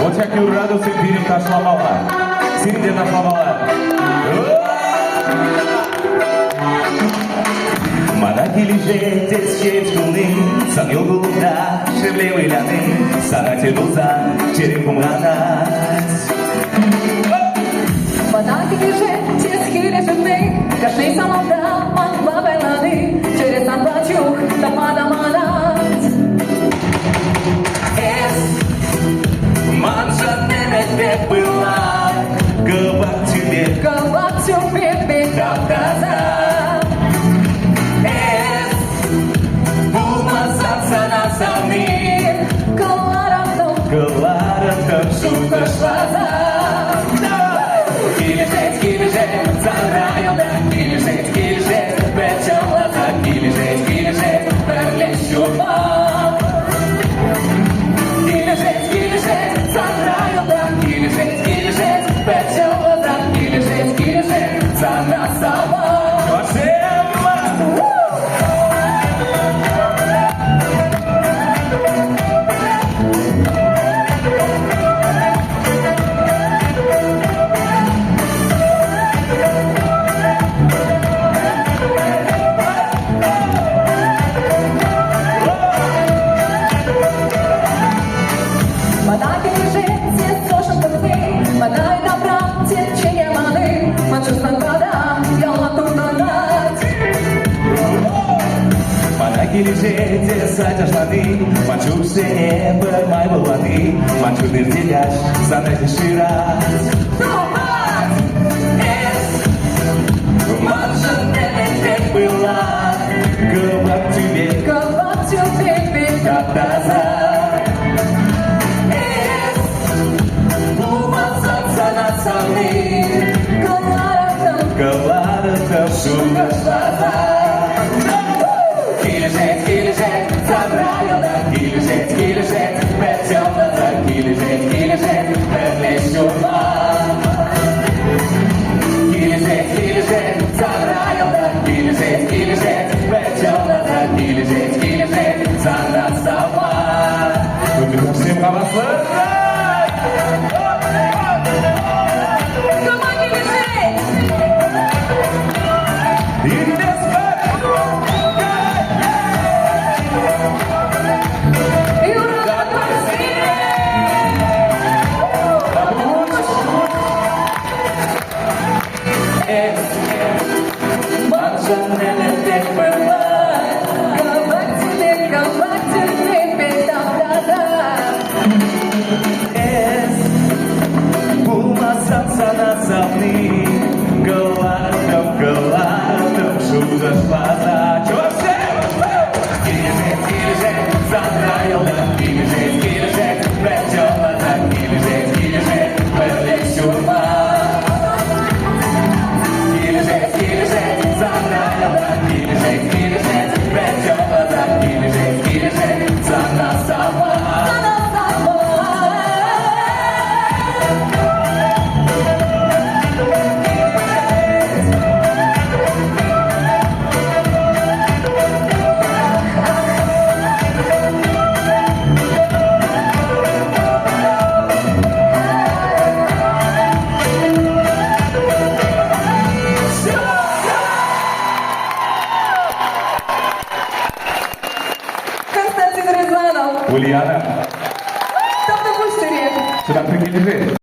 Ocak yurradı seni taşlamalar. Seni de taşlamalar. Mana gelecek tezkez kuning Sang yolunda şirleveylenin Sana teduzan çerim kumranat Mana gelecek tezkez kuning Каждый самолда могла беланы Через Анбатюк до Мадаманат Манжа немедведь была Галактюк бедный Кавказа Kılarım Шутка глаза Gelecek Sarayında Gelecek Beçalada Gelecek Birleşiyorlar Gelecek Sarayında Gelecek Beçalada Gelecek Sana sağlar Gelecekte saçaşladı Maçuk seni bırmay buladı Maçuk bir dilaş sana şirat Maçın demektek была Галактюк бедный Кавказа Bulmazsan sana sanır Kılarım şunga şlaza Gelecek Sarayında Gelecek Beçalada Gelecek Birleşiyorlar Gelecek Sarayında Gelecek Beçalada Gelecek Sana sağlar Bugün всем havası Ульяна, Там на пустыре сюда прикинь,